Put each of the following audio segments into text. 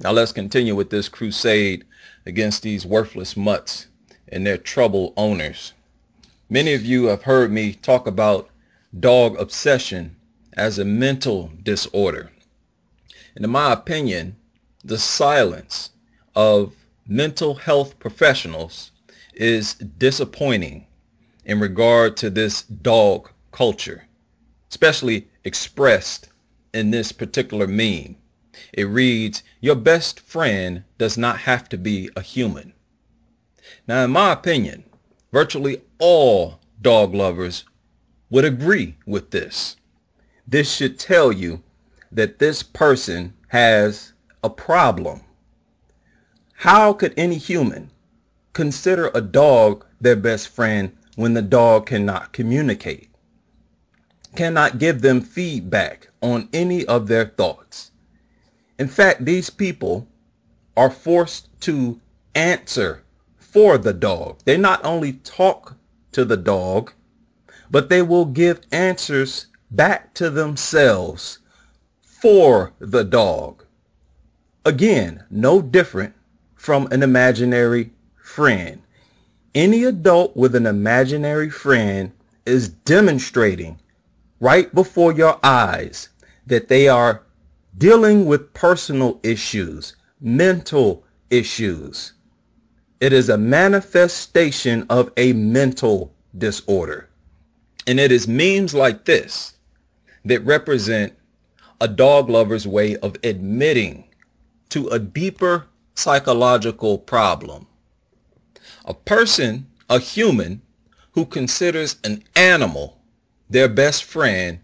Now let's continue with this crusade against these worthless mutts and their trouble owners. Many of you have heard me talk about dog obsession as a mental disorder. And in my opinion, the silence of mental health professionals is disappointing in regard to this dog culture, especially expressed in this particular meme. It reads, "Your best friend does not have to be a human." Now, in my opinion, virtually all dog lovers would agree with this. This should tell you that this person has a problem. How could any human consider a dog their best friend when the dog cannot communicate, cannot give them feedback on any of their thoughts? In fact, these people are forced to answer for the dog. They not only talk to the dog, but they will give answers back to themselves for the dog. Again, no different from an imaginary friend. Any adult with an imaginary friend is demonstrating right before your eyes that they are dealing with personal issues, mental issues. It is a manifestation of a mental disorder. And it is memes like this that represent a dog lover's way of admitting to a deeper psychological problem. A person, a human, who considers an animal their best friend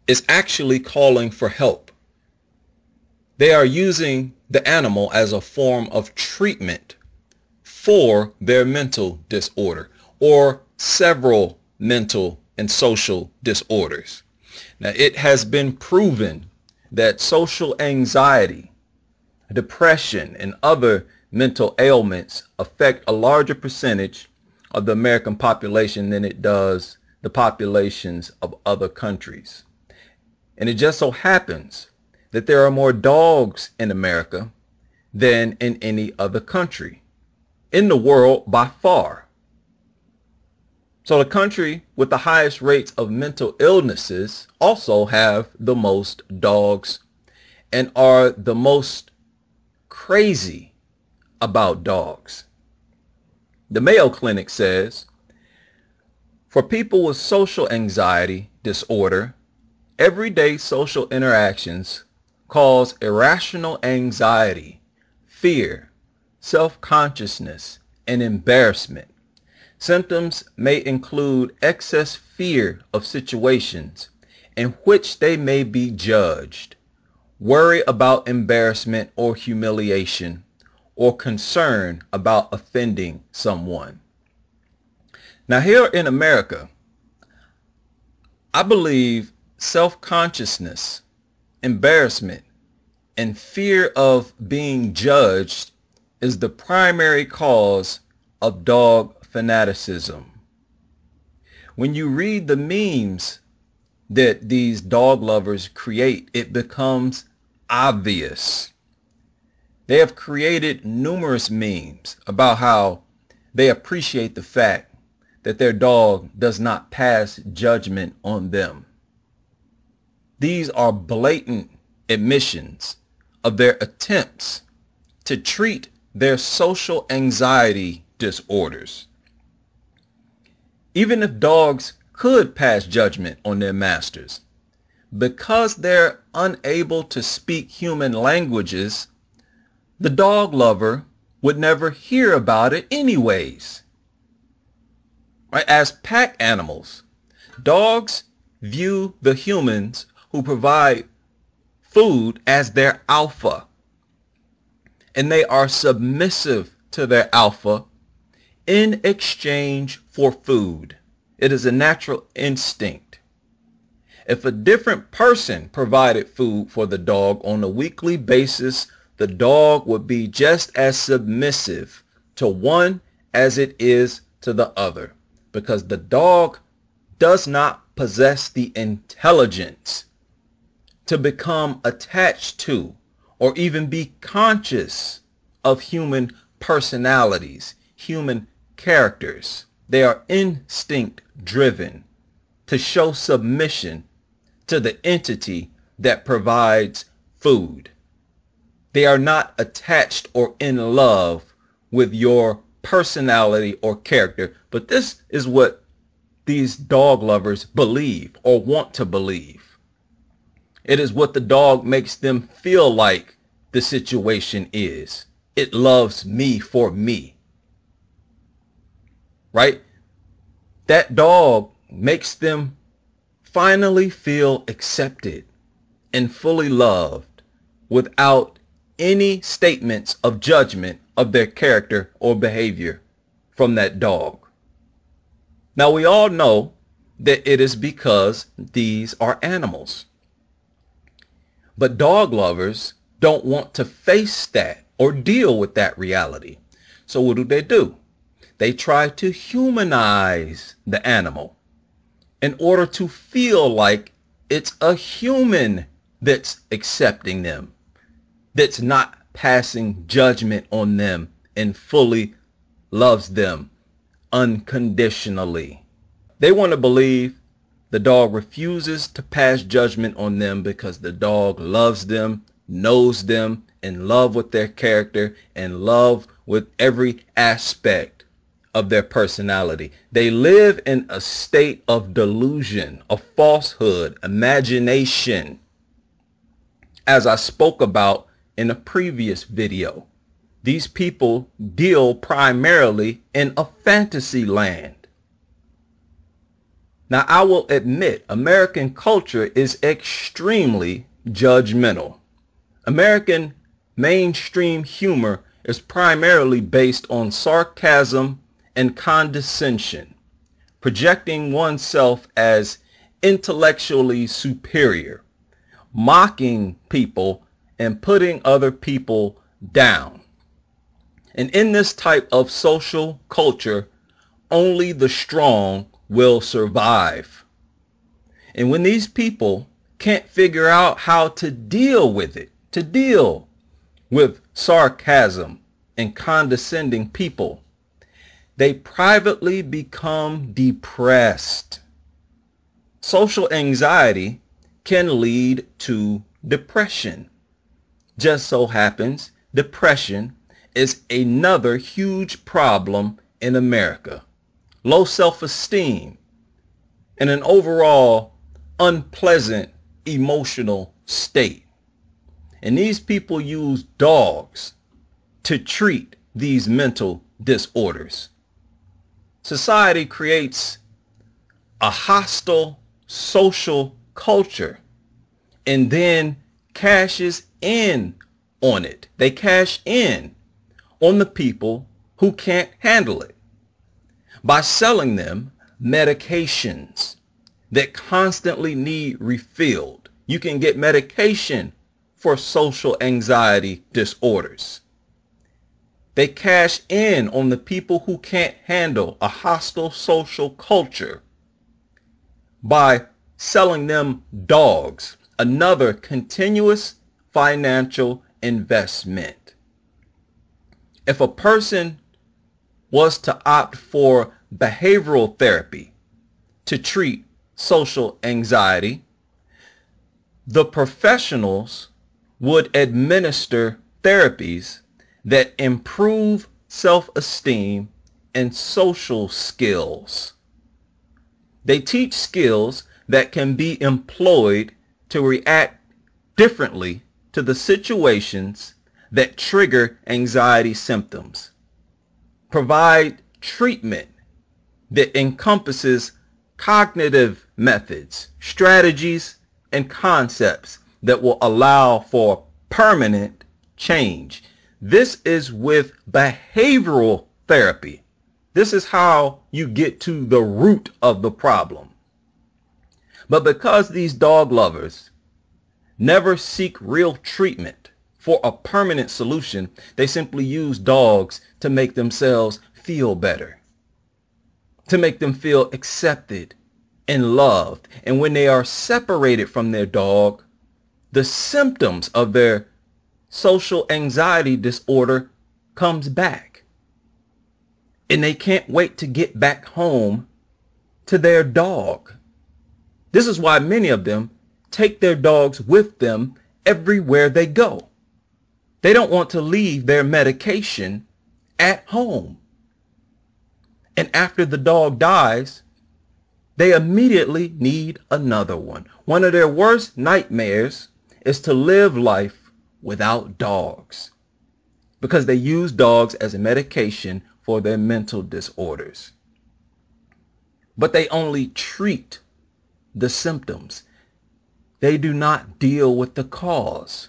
is actually calling for help. They are using the animal as a form of treatment for their mental disorder or several mental and social disorders. Now, it has been proven that social anxiety, depression, and other mental ailments affect a larger percentage of the American population than it does the populations of other countries. And it just so happens that there are more dogs in America than in any other country in the world by far. So the country with the highest rates of mental illnesses also have the most dogs and are the most crazy about dogs. The Mayo Clinic says, for people with social anxiety disorder, everyday social interactions cause irrational anxiety, fear, self-consciousness, and embarrassment. Symptoms may include excess fear of situations in which they may be judged, worry about embarrassment or humiliation, or concern about offending someone. Now, here in America, I believe self-consciousness, embarrassment, and fear of being judged is the primary cause of dog fanaticism. When you read the memes that these dog lovers create, it becomes obvious. They have created numerous memes about how they appreciate the fact that their dog does not pass judgment on them. These are blatant admissions of their attempts to treat their social anxiety disorders. Even if dogs could pass judgment on their masters, because they're unable to speak human languages, the dog lover would never hear about it anyways. Right? As pack animals, dogs view the humans who provide food as their alpha, and they are submissive to their alpha in exchange for food. It is a natural instinct. If a different person provided food for the dog on a weekly basis, the dog would be just as submissive to one as it is to the other, because the dog does not possess the intelligence to become attached to or even be conscious of human personalities, human characters. They are instinct driven to show submission to the entity that provides food. They are not attached or in love with your personality or character. But this is what these dog lovers believe or want to believe. It is what the dog makes them feel like the situation is. It loves me for me. Right? That dog makes them finally feel accepted and fully loved without any statements of judgment of their character or behavior from that dog. Now, we all know that it is because these are animals. But dog lovers don't want to face that or deal with that reality. So what do? They try to humanize the animal in order to feel like it's a human that's accepting them, that's not passing judgment on them and fully loves them unconditionally. They want to believe the dog refuses to pass judgment on them because the dog loves them, knows them, in love with their character, and love with every aspect of their personality. They live in a state of delusion, of falsehood, imagination, as I spoke about in a previous video. These people deal primarily in a fantasy land. Now, I will admit, American culture is extremely judgmental. American mainstream humor is primarily based on sarcasm and condescension, projecting oneself as intellectually superior, mocking people and putting other people down. And in this type of social culture, only the strong will survive. And when these people can't figure out how to deal with it, to deal with sarcasm and condescending people, they privately become depressed. Social anxiety can lead to depression. Just so happens, depression is another huge problem in America. Low self-esteem and an overall unpleasant emotional state. And these people use dogs to treat these mental disorders. Society creates a hostile social culture and then cashes in on it. They cash in on the people who can't handle it by selling them medications that constantly need refilled. You can get medication for social anxiety disorders. They cash in on the people who can't handle a hostile social culture by selling them dogs, another continuous financial investment. If a person was to opt for behavioral therapy to treat social anxiety, the professionals would administer therapies that improve self-esteem and social skills. They teach skills that can be employed to react differently to the situations that trigger anxiety symptoms. Provide treatment that encompasses cognitive methods, strategies, and concepts that will allow for permanent change. This is with behavioral therapy. This is how you get to the root of the problem. But because these dog lovers never seek real treatment for a permanent solution, they simply use dogs to make themselves feel better, to make them feel accepted and loved. And when they are separated from their dog, the symptoms of their social anxiety disorder comes back. And they can't wait to get back home to their dog. This is why many of them take their dogs with them everywhere they go. They don't want to leave their medication at home. And after the dog dies, they immediately need another one. One of their worst nightmares is to live life without dogs, because they use dogs as a medication for their mental disorders. But they only treat the symptoms. They do not deal with the cause.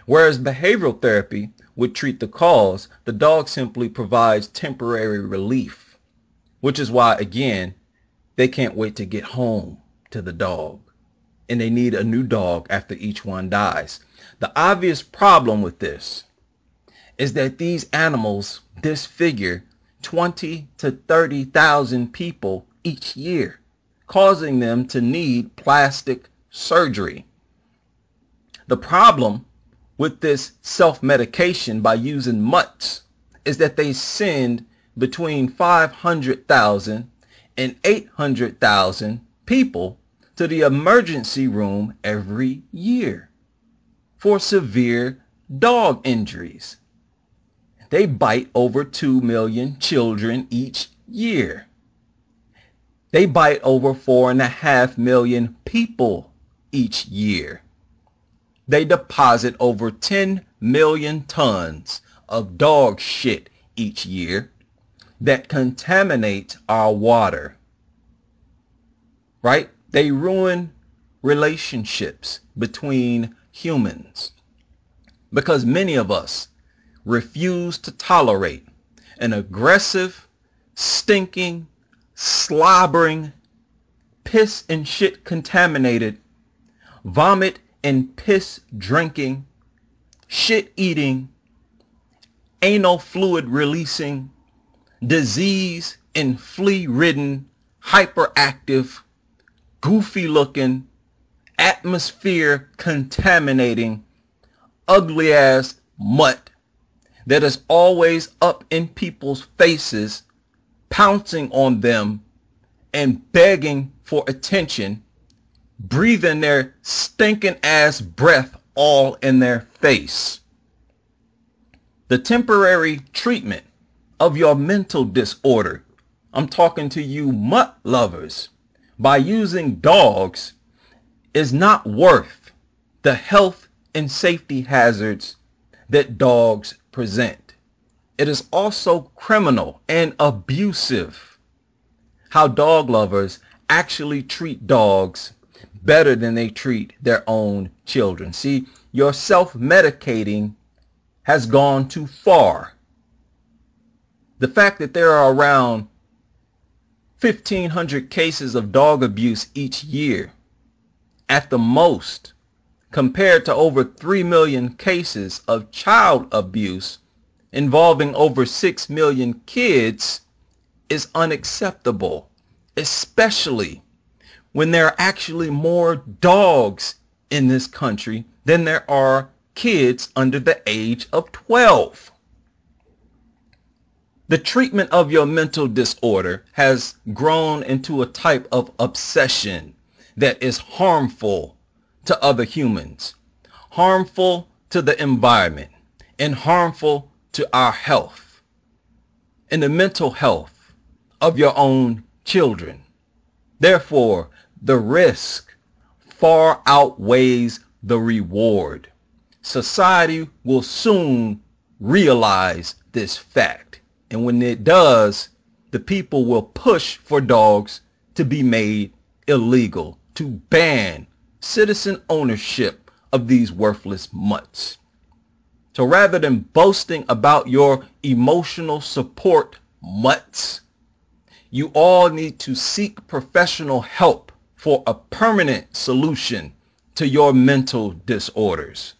Whereas behavioral therapy would treat the cause, the dog simply provides temporary relief, which is why, again, they can't wait to get home to the dog, and they need a new dog after each one dies. The obvious problem with this is that these animals disfigure 20 to 30,000 people each year, causing them to need plastic surgery. The problem with this self-medication by using mutts is that they send between 500,000 and 800,000 people to the emergency room every year for severe dog injuries. They bite over 2 million children each year. They bite over 4.5 million people each year. They deposit over 10 million tons of dog shit each year that contaminate our water. Right? They ruin relationships between humans because many of us refuse to tolerate an aggressive, stinking, slobbering, piss and shit contaminated, vomit and piss drinking, shit eating, anal fluid releasing, disease and flea ridden, hyperactive, goofy looking, atmosphere contaminating, ugly ass mutt that is always up in people's faces, pouncing on them and begging for attention, breathing their stinking ass breath all in their face. The temporary treatment of your mental disorder, I'm talking to you mutt lovers, by using dogs is not worth the health and safety hazards that dogs present. It is also criminal and abusive how dog lovers actually treat dogs better than they treat their own children. See, your self-medicating has gone too far. The fact that there are around 1,500 cases of dog abuse each year at the most, compared to over 3 million cases of child abuse involving over 6 million kids, is unacceptable, especially when there are actually more dogs in this country than there are kids under the age of 12. The treatment of your mental disorder has grown into a type of obsession that is harmful to other humans, harmful to the environment, and harmful to our health and the mental health of your own children. Therefore, the risk far outweighs the reward. Society will soon realize this fact. And when it does, the people will push for dogs to be made illegal, to ban citizen ownership of these worthless mutts. So rather than boasting about your emotional support mutts, you all need to seek professional help for a permanent solution to your mental disorders.